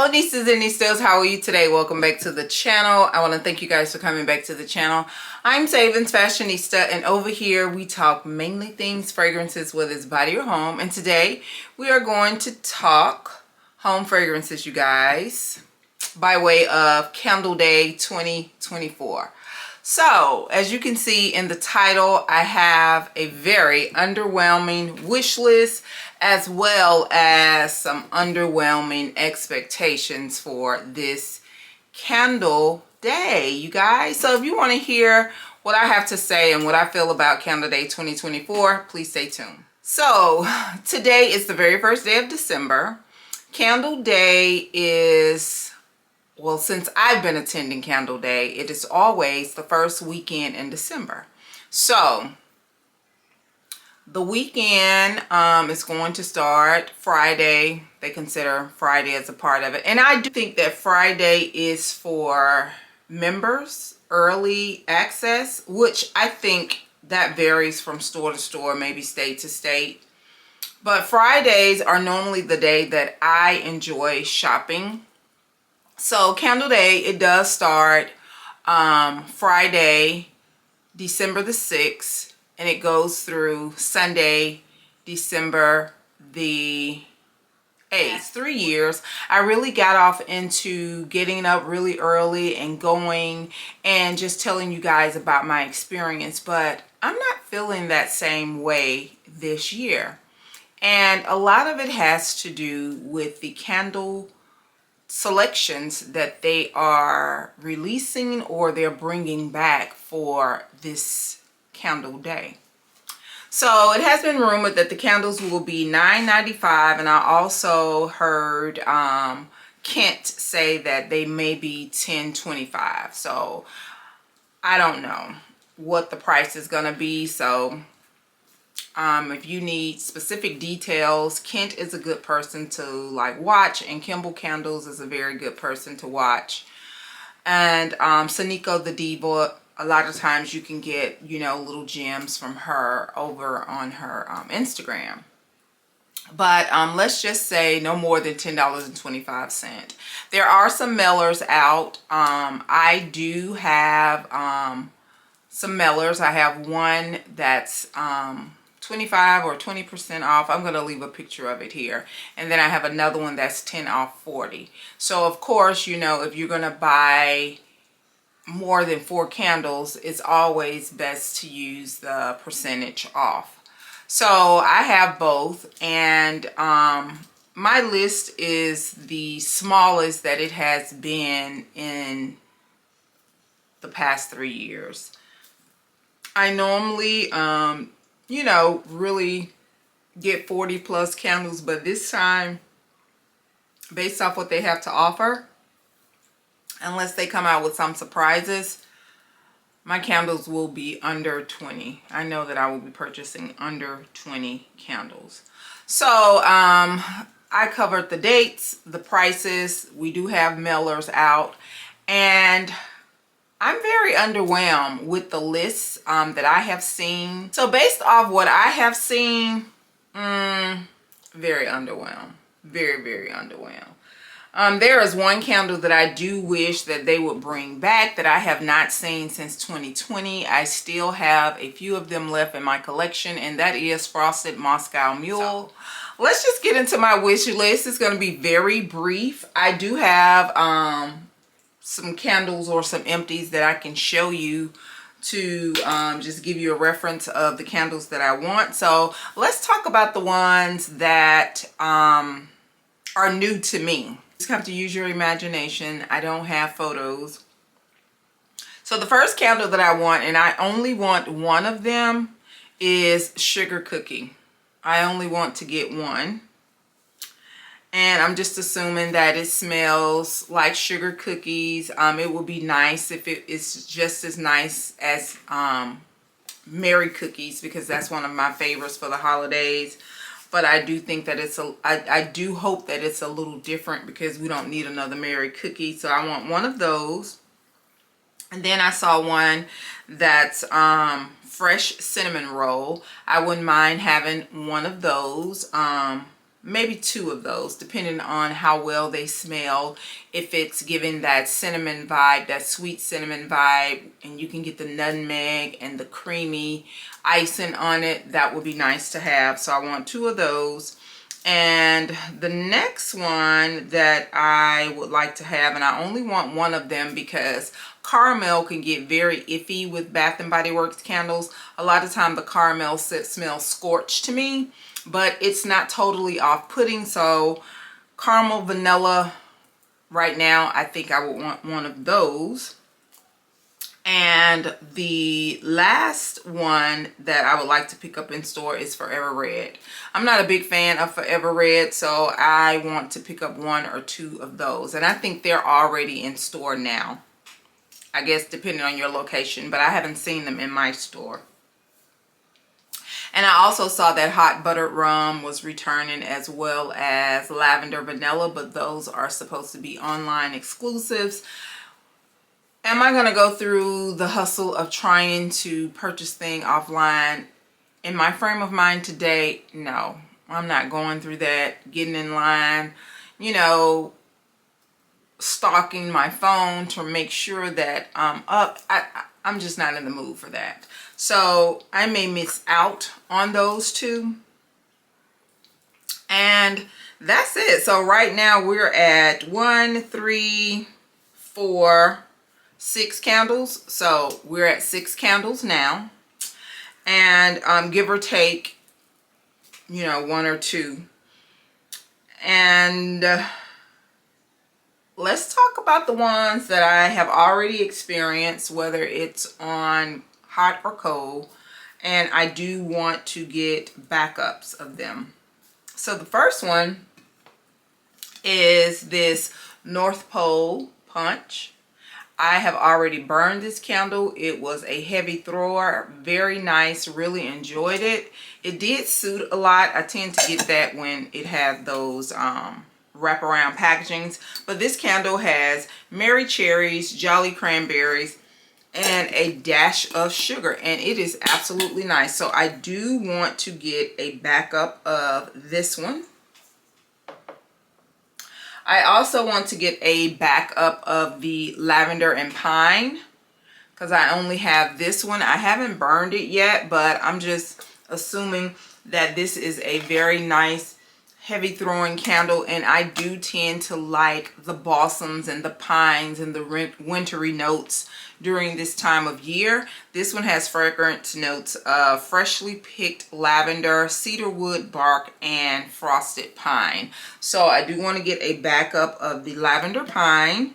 Hello nieces and Stouts, how are you today? Welcome back to the channel. I want to thank you guys for coming back to the channel. I'm SavingsFashionista, and over here we talk mainly things fragrances, whether it's body or home. And today we are going to talk home fragrances, you guys, by way of Candle Day 2024. So as you can see in the title, I have a very underwhelming wish list as well as some underwhelming expectations for this Candle Day, you guys. So if you want to hear what I have to say and what I feel about Candle Day 2024, please stay tuned. So today is the very first day of December. Candle Day is, well, since I've been attending Candle Day, it is always the first weekend in December. So the weekend is going to start Friday. They consider Friday as a part of it. And I do think that Friday is for members, early access, which I think that varies from store to store, maybe state to state. But Fridays are normally the day that I enjoy shopping. So Candle Day, it does start Friday, December the 6th, and it goes through Sunday, December the 8th. 3 years. I really got off into getting up really early and going and just telling you guys about my experience, but I'm not feeling that same way this year. And a lot of it has to do with the candle selections that they are releasing or they're bringing back for this Candle Day. So it has been rumored that the candles will be $9.95, and I also heard Kent say that they may be $10.25. So I don't know what the price is gonna be. So if you need specific details, Kent is a good person to like watch, and Kimball Candles is a very good person to watch. And Saniko the Diva, a lot of times you can get, you know, little gems from her over on her Instagram. But let's just say no more than $10.25. There are some mailers out. I do have some mailers. I have one that's 25 or 20% off. I'm going to leave a picture of it here. And then I have another one that's 10 off 40. So of course, you know, if you're going to buy more than 4 candles, it's always best to use the percentage off. So I have both, and my list is the smallest that it has been in the past 3 years. I normally you know, really get 40 plus candles, but this time, based off what they have to offer, unless they come out with some surprises, my candles will be under 20. I know that I will be purchasing under 20 candles. So I covered the dates, the prices. We do have mailers out, and I'm very underwhelmed with the lists that I have seen. So based off what I have seen, very underwhelmed. Very, very underwhelmed. There is one candle that I do wish that they would bring back that I have not seen since 2020. I still have a few of them left in my collection, and that is Frosted Moscow Mule. So let's just get into my wish list. It's going to be very brief. I do have some candles or some empties that I can show you to just give you a reference of the candles that I want. So let's talk about the ones that are new to me. You just have to use your imagination. I don't have photos. So the first candle that I want, and I only want one of them, is Sugar Cookie. I only want to get one. And I'm just assuming that it smells like sugar cookies. It would be nice if it is just as nice as Mary Cookies, because that's one of my favorites for the holidays. But I do think that I do hope that it's a little different, because we don't need another Mary Cookie. So I want one of those. And then I saw one that's fresh cinnamon roll. I wouldn't mind having one of those. maybe 2 of those, depending on how well they smell. If it's giving that cinnamon vibe, that sweet cinnamon vibe, and you can get the nutmeg and the creamy icing on it, that would be nice to have. So I want 2 of those. And the next one that I would like to have, and I only want 1 of them because caramel can get very iffy with Bath and Body Works candles. A lot of time the caramel smells scorched to me, but it's not totally off-putting. So caramel vanilla right now, I think I would want 1 of those. And the last one that I would like to pick up in store is Forever Red. I'm not a big fan of Forever Red, so I want to pick up 1 or 2 of those. And I think they're already in store now, I guess depending on your location, but I haven't seen them in my store. And I also saw that Hot Buttered Rum was returning, as well as Lavender Vanilla, but those are supposed to be online exclusives. Am I going to go through the hustle of trying to purchase things offline? In my frame of mind today, no. I'm not going through that, getting in line, you know, stalking my phone to make sure that I'm up. I'm just not in the mood for that. So I may miss out on those 2. And that's it. So right now we're at 1, 3, 4, 6 candles. So we're at 6 candles now, and give or take, you know, 1 or 2. And let's talk about the ones that I have already experienced, whether it's on hot or cold, and I do want to get backups of them. So the first one is this North Pole Punch. I have already burned this candle. It was a heavy thrower, very nice, really enjoyed it. It did soot a lot. I tend to get that when it has those wraparound packagings, but this candle has Merry Cherries, Jolly Cranberries, and a dash of sugar, and it is absolutely nice. So I do want to get a backup of this one. I also want to get a backup of the Lavender and Pine, because I only have this one. I haven't burned it yet, but I'm just assuming that this is a very nice heavy throwing candle, and I do tend to like the balsams and the pines and the wintry notes during this time of year. This one has fragrance notes of freshly picked lavender, cedarwood bark, and frosted pine. So I do want to get a backup of the Lavender Pine.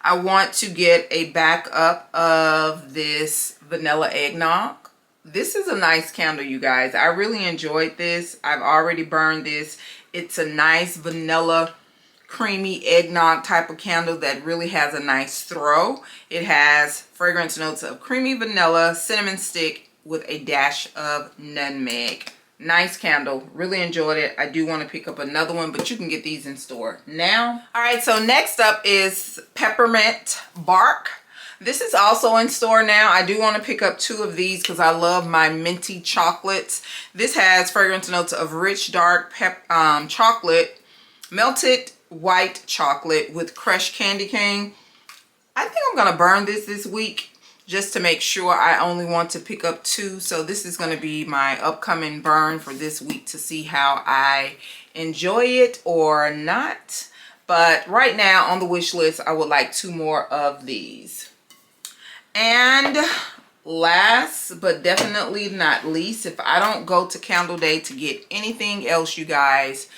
I want to get a backup of this Vanilla Eggnog. This is a nice candle, you guys. I really enjoyed this. I've already burned this. It's a nice vanilla creamy eggnog type of candle that really has a nice throw. It has fragrance notes of creamy vanilla, cinnamon stick with a dash of nutmeg. Nice candle, really enjoyed it. I do want to pick up another one, but you can get these in store now. All right, so next up is Peppermint Bark. This is also in store now. I do want to pick up 2 of these because I love my minty chocolates. This has fragrance notes of rich dark chocolate, melted white chocolate with crushed candy cane. I think I'm going to burn this week just to make sure. I only want to pick up 2. So this is going to be my upcoming burn for this week to see how I enjoy it or not. But right now on the wish list, I would like 2 more of these. And last but definitely not least, if I don't go to Candle Day to get anything else, you guys,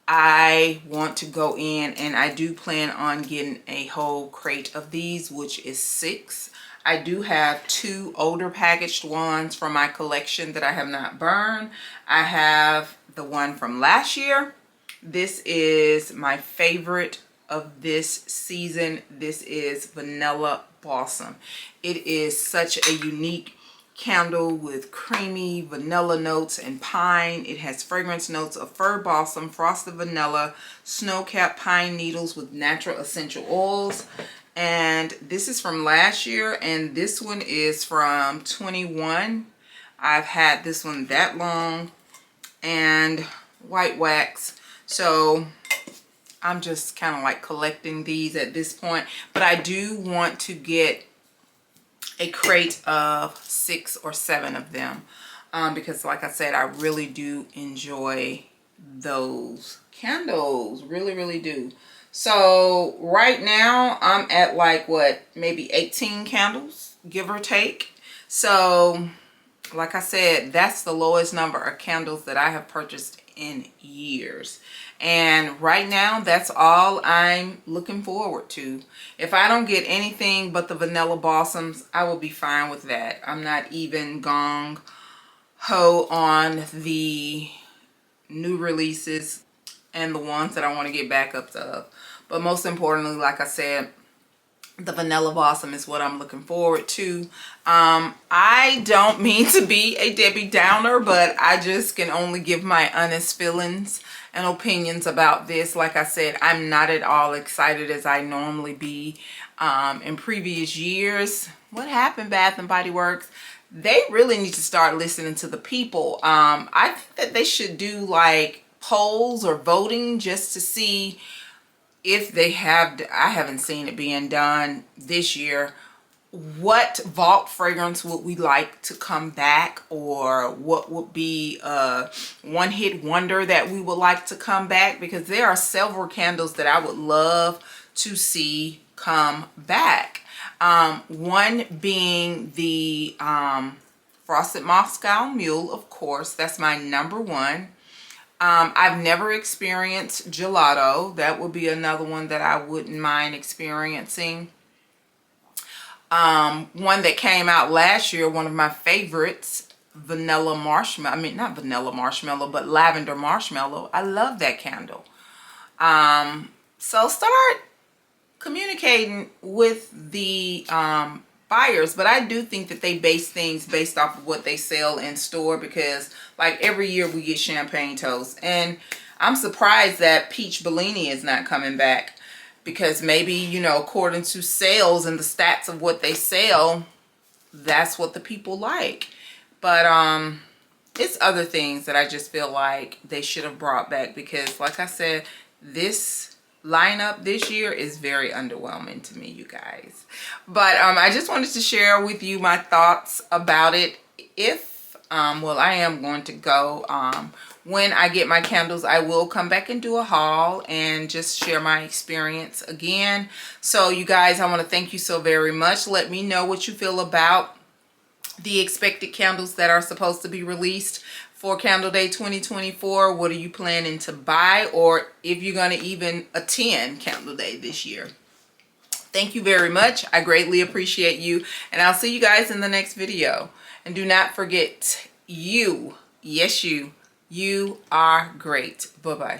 I want to go in, and I do plan on getting a whole crate of these, which is 6. I do have 2 older packaged ones from my collection that I have not burned. I have the one from last year. This is my favorite of this season. This is Vanilla Balsam. It is such a unique candle with creamy vanilla notes and pine. It has fragrance notes of fir balsam, frosted vanilla, snow-capped pine needles with natural essential oils. And this is from last year, and this one is from 21. I've had this one that long, and white wax. So I'm just kind of like collecting these at this point, but I do want to get a crate of 6 or 7 of them, because like I said, I really do enjoy those candles, really do. So right now I'm at like what, maybe 18 candles, give or take. So like I said, that's the lowest number of candles that I have purchased in years. And right now, that's all I'm looking forward to. If I don't get anything but the vanilla balsams, I will be fine with that. I'm not even gung-ho on the new releases and the ones that I want to get backups of. But most importantly, like I said, the vanilla blossom is what I'm looking forward to. I don't mean to be a Debbie Downer, but I just can only give my honest feelings and opinions about this. Like I said, I'm not at all excited as I normally be in previous years. What happened, Bath and Body Works? They really need to start listening to the people. I think that they should do like polls or voting just to see if they have, I haven't seen it being done this year, what vault fragrance would we like to come back, or what would be a one-hit wonder that we would like to come back, because there are several candles that I would love to see come back. One being the Frosted Moscow Mule, of course, that's my number one. I've never experienced gelato. That would be another one that I wouldn't mind experiencing. One that came out last year, one of my favorites, vanilla marshmallow. I mean, not vanilla marshmallow, but lavender marshmallow. I love that candle. So start communicating with the buyers, but I do think that they base things based off of what they sell in store, because like every year we get champagne toast, and I'm surprised that peach Bellini is not coming back, because maybe, you know, according to sales and the stats of what they sell, that's what the people like. But it's other things that I just feel like they should have brought back, because like I said, this lineup this year is very underwhelming to me, you guys. But I just wanted to share with you my thoughts about it. If well, I am going to go when I get my candles, I will come back and do a haul and just share my experience again. So you guys, I want to thank you so very much. Let me know what you feel about the expected candles that are supposed to be released for Candle Day 2024. What are you planning to buy, or if you're going to even attend Candle Day this year? Thank you very much. I greatly appreciate you, and I'll see you guys in the next video. And do not forget, you, yes you are great. Bye-bye.